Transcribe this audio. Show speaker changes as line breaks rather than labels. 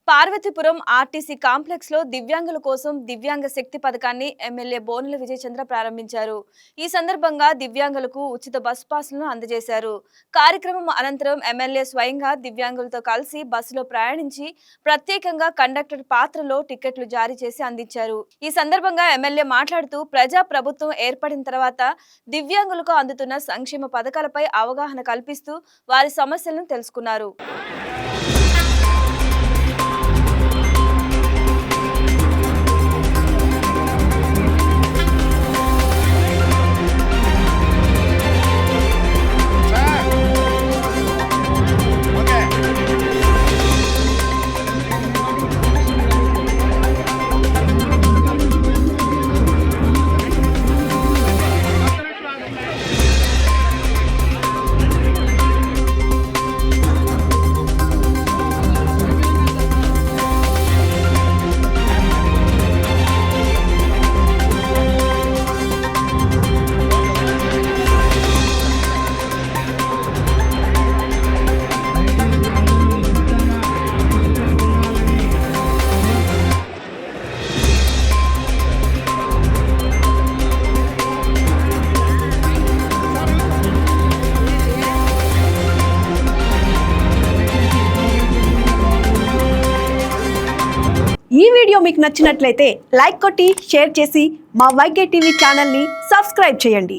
Parvathipuram RTC complex లో దివ్యాంగుల కోసం దివ్యాంగ శక్తి పథకాన్ని ఎమ్మెల్యే బోనుల విజయచంద్ర ప్రారంభించారు. ఈ సందర్భంగా దివ్యాంగులకు ఉచిత బస్ పాస్లను అందజేశారు. కార్యక్రమం అనంతరం ఎమ్మెల్యే స్వయంగా దివ్యాంగులతో కలిసి బస్సులో ప్రయాణించి ప్రత్యేకంగా కండక్టర్ పాత్రలో టికెట్లు జారీ చేసి అందించారు. ఈ సందర్భంగా ఎమ్మెల్యే మాట్లాడుతూ ప్రజా ప్రభుత్వం ఏర్పడిన తర్వాత దివ్యాంగులకు అందుతున్న సంక్షేమ పథకాలపై అవగాహన కల్పిస్తూ వారి సమస్యలను తెలుసుకున్నారు.
ఈ వీడియో మీకు నచ్చినట్లయితే లైక్ కొట్టి షేర్ చేసి మా వైకే టీవీ ఛానల్ని సబ్స్క్రైబ్ చేయండి.